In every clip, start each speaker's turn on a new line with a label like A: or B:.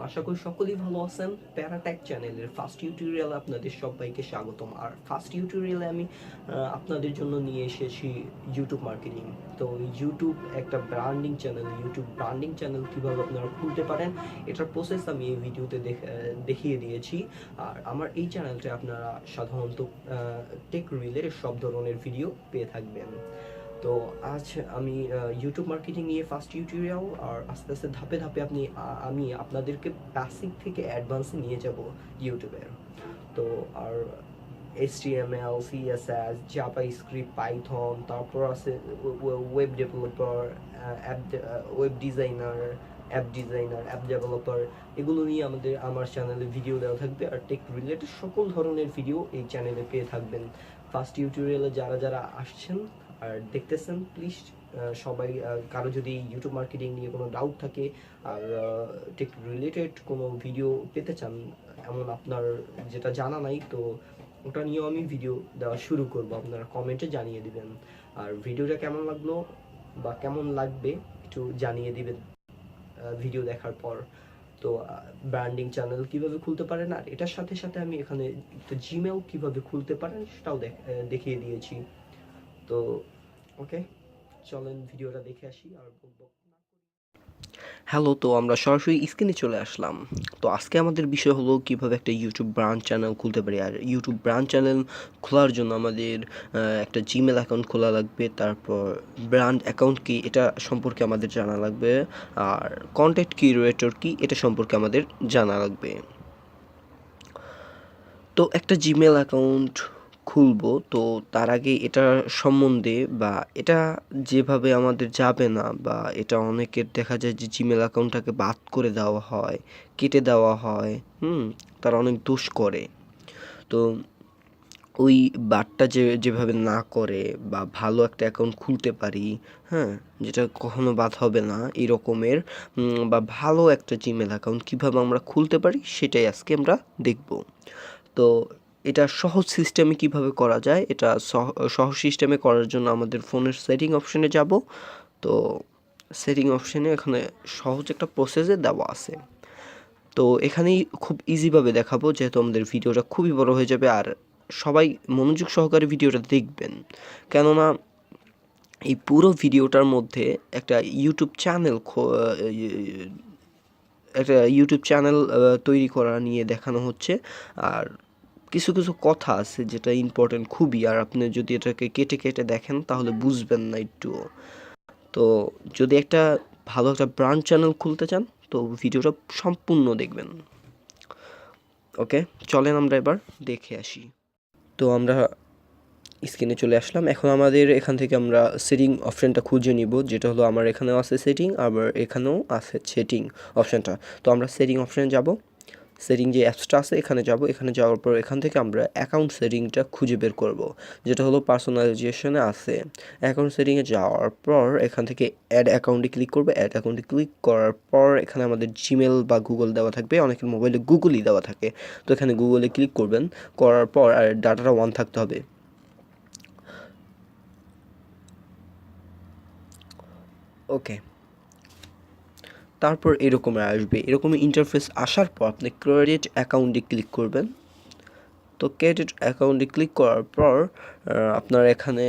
A: আশা করি সকলেই ভালো আছেন। প্যারাটেক চ্যানেলের ফার্স্ট টিউটোরিয়ালে আপনাদের সবাইকে স্বাগতম। আর ফার্স্ট টিউটোরিয়ালে আমি আপনাদের জন্য নিয়ে এসেছি ইউটিউব মার্কেটিং। তো ইউটিউব একটা branding channel, YouTube branding channel কীভাবে আপনারা খুলতে পারেন এটার প্রসেস আমি এই ভিডিওতে দেখিয়ে দিয়েছি। আর আমার এই চ্যানেলটা আপনারা সাধারণত টেক রিলেটেড সব ধরনের ভিডিও পেয়ে থাকবেন। তো আজ আমি ইউটিউব মার্কেটিং নিয়ে ফার্স্ট টিউটোরিয়াল, আর আস্তে আস্তে ধাপে ধাপে আমি আপনাদেরকে বেসিক থেকে অ্যাডভান্সে নিয়ে যাব ইউটিউবের। তো আর HTML, CSS, জাভাস্ক্রিপ্ট, পাইথন, তারপর আছে web developer, app designer, app developer, এগুলো নিয়ে আমার চ্যানেলে ভিডিও দেওয়া থাকবে। আর টেক রিলেটেড সকল ধরনের ভিডিও এই চ্যানেলে পেয়ে থাকবেন। ফার্স্ট টিউটোরিয়ালে যারা যারা আসছেন আর দেখতেছেন, প্লিজ সবাই, কারো যদি ইউটিউব মার্কেটিং নিয়ে কোনো ডাউট থাকে আর টেক রিলেটেড কোনো ভিডিও পেতে চান, এমন আপনার যেটা জানা নাই, তো ওটা নিয়েও আমি ভিডিও দেওয়া শুরু করব। আপনারা কমেন্টে জানিয়ে দিবেন। আর ভিডিওটা কেমন লাগলো বা কেমন লাগবে একটু জানিয়ে দিবেন ভিডিও দেখার পর। তো ব্র্যান্ডিং চ্যানেল কিভাবে খুলতে পারেন, আর এটার সাথে সাথে আমি এখানে একটা জিমেল কিভাবে খুলতে পারেন সেটাও দেখিয়ে দিয়েছি। তো ওকে, চলেন ভিডিওটা দেখে আসি আর বলবো। হ্যালো, তো আমরা সরাসরি স্ক্রিনে চলে আসলাম। তো আজকে আমাদের বিষয় হলো কিভাবে একটা ইউটিউব ব্র্যান্ড চ্যানেল খুলতে পারি। আর ইউটিউব ব্র্যান্ড চ্যানেল খোলার জন্য আমাদের একটা জিমেল অ্যাকাউন্ট খোলা লাগবে, তারপর ব্র্যান্ড অ্যাকাউন্ট কি এটা সম্পর্কে আমাদের জানা লাগবে, আর কন্টেন্ট ক্রিয়েটর কি এটা সম্পর্কে আমাদের জানা লাগবে। তো একটা জিমেল অ্যাকাউন্ট খুলবো, তো তার আগে এটা সম্বন্ধে বা এটা যেভাবে আমাদের যাবে না, বা এটা অনেকের দেখা যায় যে জিমেল অ্যাকাউন্টটাকে বাদ করে দেওয়া হয়, কেটে দেওয়া হয়, তারা অনেক দোষ করে। তো ওই বাদটা যেভাবে না করে বা ভালো একটা অ্যাকাউন্ট খুলতে পারি, হ্যাঁ, যেটা কখনো বাদ হবে না এই রকমের, বা ভালো একটা জিমেল অ্যাকাউন্ট কীভাবে আমরা খুলতে পারি সেটাই আজকে আমরা দেখব। তো এটা সহজ সিস্টেমে কিভাবে করা যায়, এটা সহজ সিস্টেমে করার জন্য আমাদের ফোনের সেটিং অপশনে যাব। তো সেটিং অপশনে এখানে সহজ একটা প্রসেসে দেওয়া আছে। তো এখানেই খুব ইজিভাবে দেখাবো, যেহেতু আমাদের ভিডিওটা খুবই বড় হয়ে যাবে। আর সবাই মনোযোগ সহকারে ভিডিওটা দেখবেন, কেননা এই পুরো ভিডিওটার মধ্যে একটা ইউটিউব চ্যানেল তৈরি করা নিয়ে দেখানো হচ্ছে। আর কিছু কিছু কথা আছে যেটা ইম্পর্টেন্ট খুবই, আর আপনি যদি এটাকে কেটে কেটে দেখেন তাহলে বুঝবেন না একটুও। তো যদি একটা ভালো একটা ব্র্যান্ড চ্যানেল খুলতে চান তো ভিডিওটা সম্পূর্ণ দেখবেন। ওকে, চলেন আমরা এবার দেখে আসি। তো আমরা স্ক্রিনে চলে আসলাম। এখন আমাদের এখান থেকে আমরা সেটিং অপশানটা খুঁজে নিব, যেটা হলো আমার এখানেও আছে সেটিং, আবার এখানেও আছে সেটিং অপশানটা। তো আমরা সেটিং অপশানে যাব, সেটিং যে অ্যাপসটা আছে এখানে যাব। এখানে যাওয়ার পর এখান থেকে আমরা অ্যাকাউন্ট সেটিংটা খুঁজে বের করব, যেটা হলো পার্সোনালাইজেশনে আছে। অ্যাকাউন্ট সেটিংয়ে যাওয়ার পর এখান থেকে অ্যাড অ্যাকাউন্টে ক্লিক করবে। অ্যাড অ্যাকাউন্টে ক্লিক করার পর এখানে আমাদের জিমেল বা গুগল দেওয়া থাকবে, অনেকের মোবাইলে গুগলই দেওয়া থাকে। তো এখানে গুগলে ক্লিক করবেন, করার পর আর ডাটাটা অন থাকতে হবে। ওকে, তারপর এরকম আসবে, এরকম ইন্টারফেস আসার পর আপনি ক্রেডিট অ্যাকাউন্টে ক্লিক করবেন। তো ক্রেডিট অ্যাকাউন্টে ক্লিক করার পর আপনার এখানে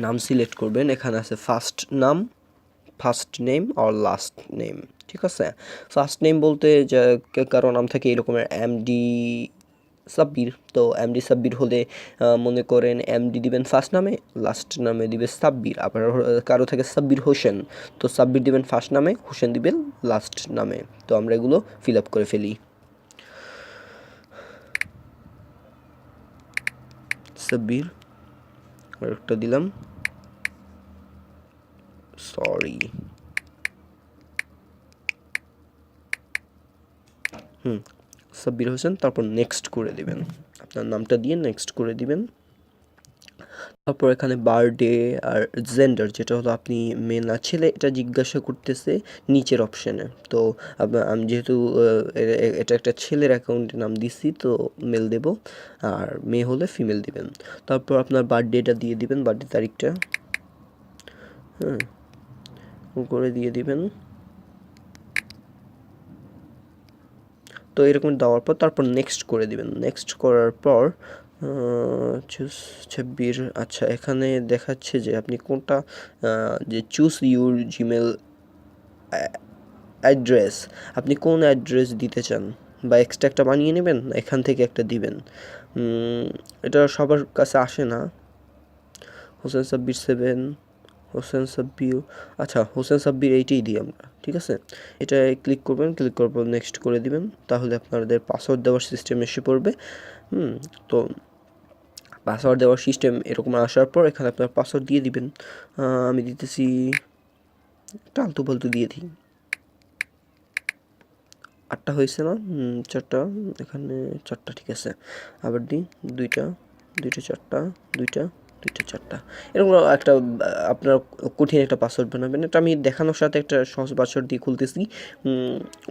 A: নাম সিলেক্ট করবেন। এখানে আছে ফার্স্ট নেম আর লাস্ট নেম, ঠিক আছে। ফার্স্ট নেম বলতে যে কারো নাম থাকে এরকমের এমডি সাব্বির, তো এমডি সাব্বির হলে মনে করেন এমডি দিবেন ফার্স্ট নামে, লাস্ট নামে দিবে সাব্বির। আবার কারো থাকে সাব্বির হোসেন, তো সাব্বির দিবেন ফার্স্ট নামে, হোসেন দিবেন লাস্ট নামে। তো আমরা এগুলো ফিল আপ করে ফেলি। সাব্বির আরেকটা দিলাম, সরি, সাব্বির হোসেন। তারপর নেক্সট করে দিবেন, আপনার নামটা দিয়ে নেক্সট করে দিবেন। তারপর এখানে বার্থডে আর জেন্ডার, যেটা হলো আপনি মেয়ে না ছেলে এটা জিজ্ঞাসা করতেছে নিচের অপশানে। তো আমি যেহেতু এটা একটা ছেলের অ্যাকাউন্টে নাম দিচ্ছি, তো মেল দেব, আর মেয়ে হলে ফিমেল দিবেন। তারপর আপনার বার্থডেটা দিয়ে দিবেন, বার্থডে তারিখটা করে দিয়ে দিবেন। তো এরকম দেওয়ার পর তারপর নেক্সট করে দিবেন। নেক্সট করার পর চুজ 26, আচ্ছা এখানে দেখাচ্ছে যে আপনি কোনটা যে চুজ ইউর জিমেল অ্যাড্রেস, আপনি কোন অ্যাড্রেস দিতে চান, বা এক্সট্রা একটা বানিয়ে নেবেন, এখান থেকে একটা দিবেন। এটা সবার কাছে আসে না। হোসেন সাব্বির 7, হোসেন সাব্বির, আচ্ছা হোসেন সাব্বির এইটাই দিই আমরা, ঠিক আছে। এটা ক্লিক করবেন, ক্লিক করার পর নেক্সট করে দিবেন, তাহলে আপনাদের পাসওয়ার্ড দেওয়ার সিস্টেম এসে পড়বে। তো পাসওয়ার্ড দেওয়ার সিস্টেম এরকম আসার পর এখানে আপনার পাসওয়ার্ড দিয়ে দিবেন। আমি দিতেছি একটা আলতু ফালতু দিয়ে দিই, 8টা হয়েছে না, 4টা, এখানে 4টা, ঠিক আছে। আবার দিই 2টা, 2টা 4টা, 2টা, 2টা 4টা, এরকম একটা আপনার কঠিন একটা পাসওয়ার্ড বানাবেন। এটা আমি দেখানোর সাথে একটা সহজ পাসওয়ার্ড দিয়ে খুলতেছি।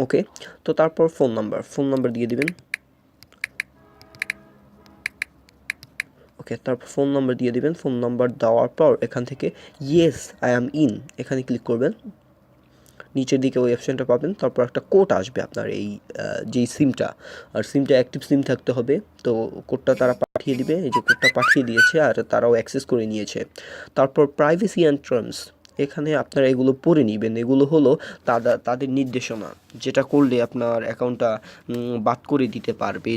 A: ওকে, তো তারপর ফোন নাম্বার দিয়ে দিবেন। ওকে, তারপর ফোন নাম্বার দিয়ে দিবেন। ফোন নাম্বার দেওয়ার পর এখান থেকে ইয়েস আই অ্যাম ইন এখানে ক্লিক করবেন। নিচের দিকে ওই অপশানটা পাবেন, তারপর একটা কোড আসবে আপনার এই যেই সিমটা, আর সিমটা অ্যাক্টিভ সিম থাকতে হবে। তো কোডটা তারা পাঠিয়ে দিবে, এই যে কোডটা পাঠিয়ে দিয়েছে আর তারাও অ্যাক্সেস করে নিয়েছে। তারপর প্রাইভেসি অ্যান্ড টার্মস, এখানে আপনারা এগুলো পড়ে নেবেন। এগুলো হলো তাদের নির্দেশনা, যেটা করলে আপনার অ্যাকাউন্টটা বাদ করে দিতে পারবে,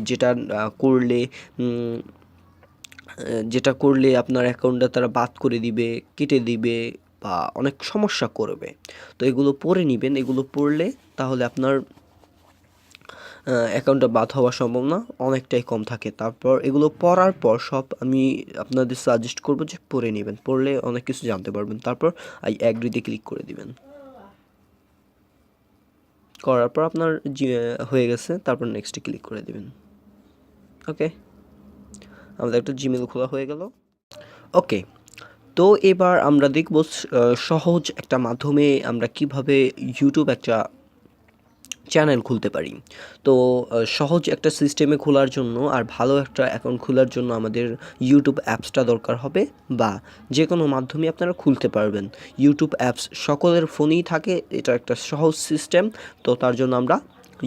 A: যেটা করলে আপনার অ্যাকাউন্টটা তারা বাদ করে দিবে, কেটে দিবে বা অনেক সমস্যা করবে। তো এগুলো পড়ে নেবেন, এগুলো পড়লে তাহলে আপনার অ্যাকাউন্টটা বাদ হওয়ার সম্ভাবনা অনেকটাই কম থাকে। তারপর এগুলো পড়ার পর সব আমি আপনাদের সাজেস্ট করবো যে পড়ে নেবেন, পড়লে অনেক কিছু জানতে পারবেন। তারপর আই অ্যাগ্রিতে ক্লিক করে দিবেন। করার পর আপনার হয়ে গেছে, তারপর নেক্সটে ক্লিক করে দিবেন। ওকে, আমাদের একটা জিমেল খোলা হয়ে গেল। ওকে, তো এবার আমরা দেখব সহজ একটা মাধ্যমে আমরা কিভাবে ইউটিউব একটা চ্যানেল খুলতে পারি। তো সহজ একটা সিস্টেমে খোলার জন্য আর ভালো একটা অ্যাকাউন্ট খোলার জন্য আমাদের ইউটিউব অ্যাপসটা দরকার হবে, বা যে কোনো মাধ্যমে আপনারা খুলতে পারবেন। ইউটিউব অ্যাপস সকলের ফোনেই থাকে, এটা একটা সহজ সিস্টেম। তো তার জন্য আমরা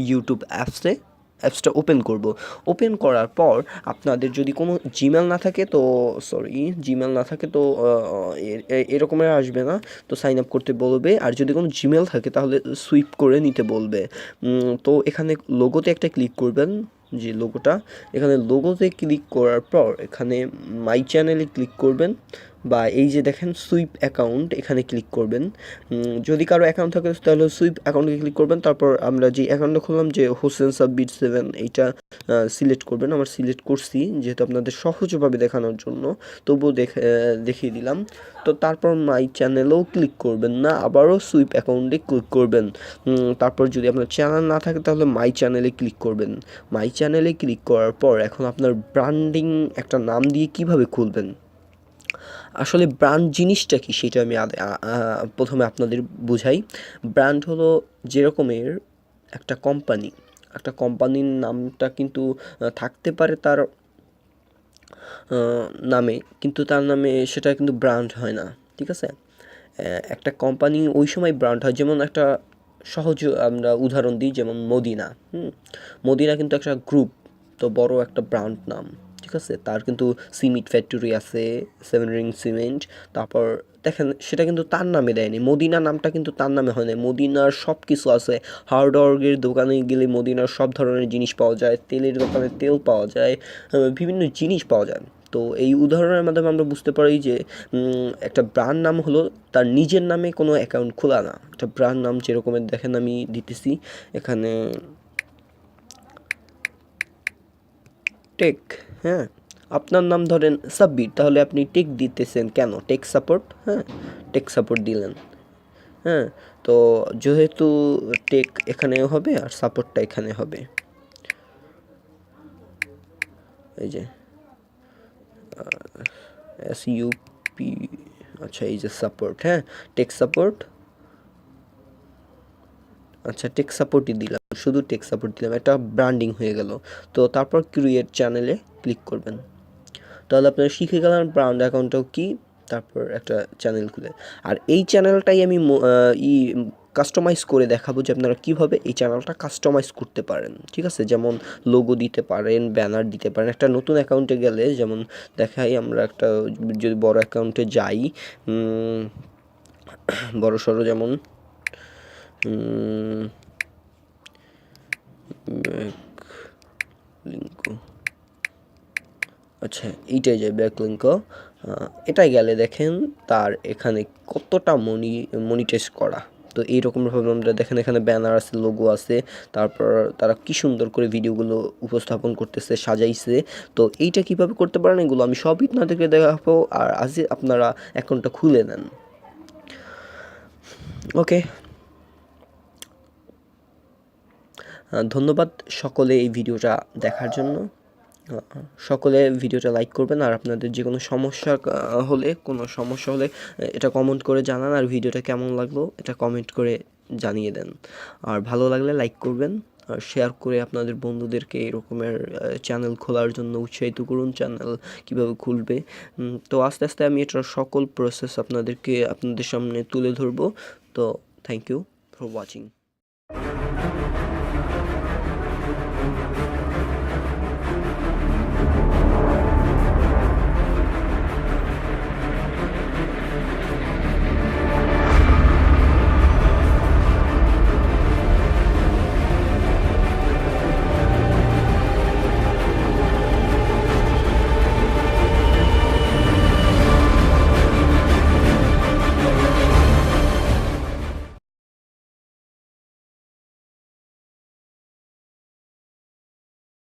A: ইউটিউব অ্যাপসটা ওপেন করব। ওপেন করার পর আপনাদের যদি কোনো জিমেল না থাকে তো এরকমের আসবে না, তো সাইন আপ করতে বলবে। আর যদি কোনো জিমেল থাকে তাহলে সুইপ করে নিতে বলবে। তো এখানে লোগোতে একটা ক্লিক করবেন, যে লোগোটা, এখানে লোগোতে ক্লিক করার পর এখানে মাই চ্যানেলে ক্লিক করবেন, বা এই যে দেখেন সুইপ অ্যাকাউন্ট, এখানে ক্লিক করবেন। যদি কারো অ্যাকাউন্ট থাকে তাহলে সুইপ অ্যাকাউন্টে ক্লিক করবেন। তারপর আমরা যে অ্যাকাউন্টটা খুললাম, যে হোসেন সাব্বির 7, এইটা সিলেক্ট করবেন। আমার সিলেক্ট করছি যেহেতু আপনাদের সহজভাবে দেখানোর জন্য, তবুও দেখিয়ে দিলাম। তো তারপর মাই চ্যানেলেও ক্লিক করবেন না, আবারও সুইপ অ্যাকাউন্টে ক্লিক করবেন। তারপর যদি আপনার চ্যানেল না থাকে তাহলে মাই চ্যানেলে ক্লিক করবেন। মাই চ্যানেলে ক্লিক করার পর এখন আপনার ব্র্যান্ডিং একটা নাম দিয়ে কিভাবে খুলবেন, আসলে ব্র্যান্ড জিনিসটা কি সেটা আমি প্রথমে আপনাদের বুঝাই। ব্র্যান্ড হলো যেরকমের একটা কোম্পানির নামটা কিন্তু থাকতে পারে তার নামে, কিন্তু তার নামে সেটা কিন্তু ব্র্যান্ড হয় না, ঠিক আছে। একটা কোম্পানি ওই সময় ব্র্যান্ড হয়, যেমন একটা সহজ আমরা উদাহরণ দিই, যেমন মদিনা। মদিনা কিন্তু একটা গ্রুপ, তো বড় একটা ব্র্যান্ড নাম, ঠিক আছে। তার কিন্তু সিমেন্ট ফ্যাক্টরি আছে, 7 রিং সিমেন্ট। তারপর দেখেন সেটা কিন্তু তার নামে দেয়নি, মদিনা নামটা কিন্তু তার নামে হয় না। মদিনার সব কিছু আছে, হার্ডওয়ার্কের দোকানে গেলে মদিনার সব ধরনের জিনিস পাওয়া যায়, তেলের দোকানে তেল পাওয়া যায়, বিভিন্ন জিনিস পাওয়া যায়। তো এই উদাহরণের মাধ্যমে আমরা বুঝতে পারি যে একটা ব্র্যান্ড নাম হলো তার নিজের নামে কোনো অ্যাকাউন্ট খোলা না। একটা ব্র্যান্ড নাম যেরকমের দেখেন আমি দিতেছি এখানে টেক, হ্যাঁ, আপনার নাম ধরেন সাব্বির, তাহলে আপনি টেক দিতেছেন কেন, টেক সাপোর্ট, হ্যাঁ, টেক সাপোর্ট দিলেন। হ্যাঁ, তো যেহেতু টেক এখানেও হবে আর সাপোর্টটা এখানে হবে, এই যে SUP, আচ্ছা এই যে সাপোর্ট, হ্যাঁ, টেক সাপোর্ট, আচ্ছা টেক সাপোর্টই দিলাম, শুধু টেক সাপোর্ট দিলাম, একটা ব্র্যান্ডিং হয়ে গেল। তো তারপর ক্রিয়েট চ্যানেলে ক্লিক করবেন, তাহলে আপনারা শিখে গেলেন ব্র্যান্ড অ্যাকাউন্টটাও কি, তারপর একটা চ্যানেল খুলে। আর এই চ্যানেলটাই আমি কাস্টমাইজ করে দেখাবো যে আপনারা কীভাবে এই চ্যানেলটা কাস্টমাইজ করতে পারেন, ঠিক আছে? যেমন লোগো দিতে পারেন, ব্যানার দিতে পারেন। একটা নতুন অ্যাকাউন্টে গেলে যেমন দেখাই, আমরা একটা যদি বড় অ্যাকাউন্টে যাই, বড় সড়ো যেমন লিঙ্কো, আচ্ছা এইটাই যায় ব্যাকলিঙ্ক। এটাই গেলে দেখেন তার এখানে কতটা মনিটাইজ করা। তো এইরকমভাবে আমরা দেখেন এখানে ব্যানার আছে, লোগো আছে, তারপর তারা কি সুন্দর করে ভিডিওগুলো উপস্থাপন করতেছে, সাজাইছে। তো এইটা কিভাবে করতে পারেন এগুলো আমি সবই আপনাদেরকে দেখাবো, আর আজই আপনারা অ্যাকাউন্টটা খুলে নেন। ওকে, ধন্যবাদ সকলে এই ভিডিওটা দেখার জন্য। সকলে ভিডিওটা লাইক করবেন, আর আপনাদের যে কোনো সমস্যা হলে এটা কমেন্ট করে জানান, আর ভিডিওটা কেমন লাগলো এটা কমেন্ট করে জানিয়ে দেন। আর ভালো লাগলে লাইক করবেন, আর শেয়ার করে আপনাদের বন্ধুদেরকে এরকমের চ্যানেল খোলার জন্য উৎসাহিত করুন, চ্যানেল কীভাবে খুলবে। তো আস্তে আস্তে আমি এটার সকল প্রসেস আপনাদের সামনে তুলে ধরবো। তো থ্যাংক ইউ ফর ওয়াচিং।